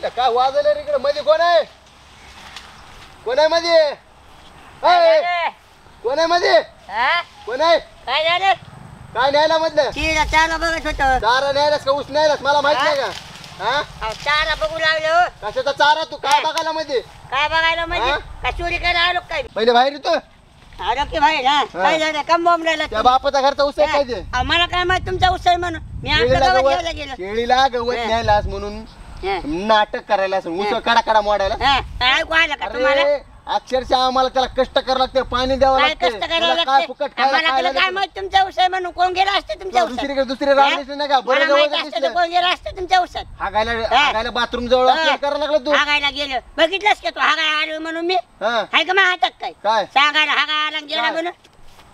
इथं काय वाजलं रे इकडे मध्ये कोण आहे मध्ये कोण आहे मध्ये कोण आहे काय झालं काय न्यायला मधलं चारा बघत होतो चारा न्यायलास का ऊस न्यायलास मला माहित नाही का हा चारा बघू लागलो कशाचा चारा तू काय बघायला मध्ये काय बघायला म्हणजे का चोरी करायला आलो काय पहिले बाहेर येतो आलो की बाहेर हा काय झालं कम बॉम्ब राहिला त्या बापाचा घरचा ऊस आहे काय ते मला काय माहित तुमचा उसळ म्हणून मी आपल्या गावात घ्यायला गेलो केळीला गवत न्यायलास म्हणून नाटक करायला ऊस कडा कडा मोडायला ऐकू आलं का तुम्हाला अक्षरशः आम्हाला त्याला कष्ट करावं लागते पाणी द्यावं काय लागते कष्ट करायला त्याला काय फुकट लागते मला खायला काय माहित तुमच्या उसळ म्हणून कोण गेला असते तुमच्या उसळ दुसरीकडे दुसरे रान दिसले नाही का बरं जवळ दिसलं कोण गेला असते तुमच्या उसळ हागायला बाथरूम जवळ करायला लागलं तू हागायला गेलो बघितलंस का तू हागाय आलो म्हणून मी हाय का माझ्या हातात काय काय सांगायला हागायला गेला म्हणून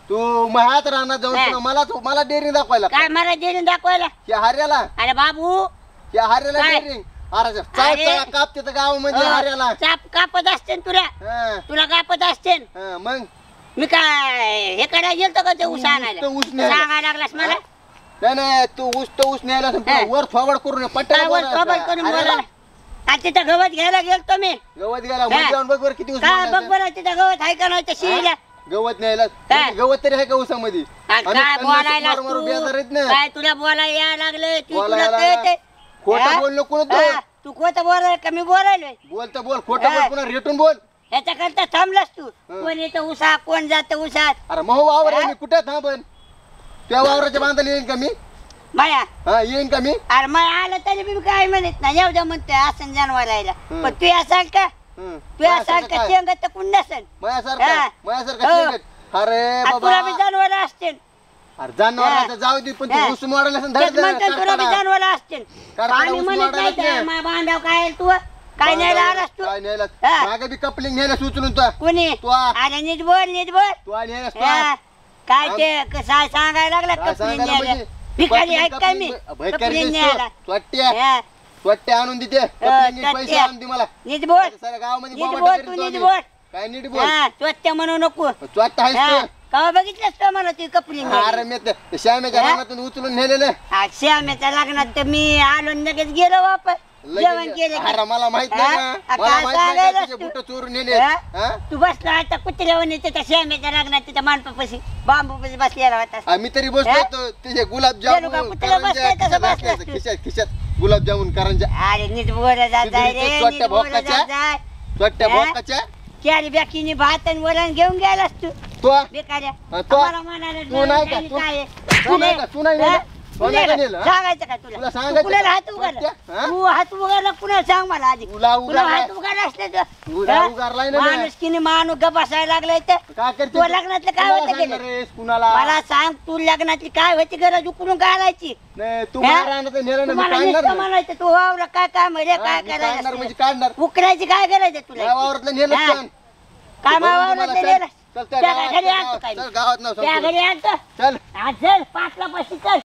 तू महात राहणार जाऊन मला डेअरिंग दाखवायला काय मला देणं दाखवायला या हार्याला अरे बाबू या हार्याला डेअरिंग अरे कापते तर गावामध्ये हार्याला चाप कापत असते तुला तुला कापत असते मग मी काय हे करायला गेलतो का ते ऊस आणायला ऊस न्यायला. सांगायला लागलास मला नाही तू ऊस न्यायला वर फॉरवर्ड करून काय कबड करून बोलायला आता तिथं गवत घ्यायला गेलतो मी गवत गेला वर जाऊन बघ बरं किती ऊस काय बघ बरं तिथं गवत आहे का नाही त्या शिळीला गवत न्यायला गवत तरी आहे का ऊसामध्ये काय बोलायला काय तुला बोलायला यायला लागले तुला कळते खोटं बोल नको तू खोटं बोलाय का मी बोलायलोय बोलता बोल खोटं बोल पुन्हा रेटून बोल याच्याकरता थांबलास तू कोण येतं उसात कोण जात उसात अरे मग वावर आहे मी कुठे थांबन त्या वावराच्या बांधायला येईन का मी माया येईन का मी अरे माया आलं तरी मी काय म्हणत नाही एवढं म्हणतोय असं जनावरायला पण तू असाल का तू असाल का शेंगत तर कुण नसेल माझ्यासारखं अरे तुला बी जनावर असतील अरे जनावर जाऊ दे पण तू ऊस मोडायला तुला बी जनावर असतील आणि म्हणत नाही बांधाव काय तू काय न्यायला आलास तू काय न्यायला मागे बी कपलिंग न्यायला सुचलून तू कुणी अरे नीट बोल तू न्यायला काय ते कसं सांगायला लागला कपलिंग न्यायला भिकारी ऐक काय मी कपलिंग न्यायला स्वट्टे आणून देते पैसे आणून दे मला नीट बोल साऱ्या गावामध्ये नीट बोल तू नीट बोल काय नीट बोल स्वच्छ म्हणू नको स्वट्ट आहेस कवा बघितलंस का मला ती कपलिंग अरे मी श्यामेच्या रानातून उचलून नेलेलं श्यामेच्या लग्नात तर मी आलो लगेच गेलो वापस जेवण केलं अरे मला माहित नाही ना मला माहित नाही का तुझे बुट चोरून नेले तू बसला आता कुत्र्यावर त्या श्यामेच्या लग्नात तिथं मानपापाशी बांबूपाशी बसलेला होता मी तरी बसलो तुझे गुलाबजामुन खिशात खिशात गुलाबजामुन करंजा अरे नीट बोला जाय रे स्वट्ट्या भोकाच्या चारी बॅकीने भात आणि वरण घेऊन गेलास तू तो बेकाऱ्या तू म्हणायला नाही का काय तू नाही सांगायचं का तुला कुणाला हात उगारला तू हात उगारला कुणाला सांग मला आधी तुला हात उगारला असले माणुसकीने माणूस ग बसायला लागलाय तर तू लग्नातलं काय होतं गेलं मला सांग तू लग्नातली काय होती गरज उकळून घालायची म्हणायचं तू वावरा काय काम रे काय करायचं उकरायची काय करायचं तुला काय वावरातलं नेलं त्या घरी आणतो काय त्या घरी आणतो चल 5 ला पैसे चल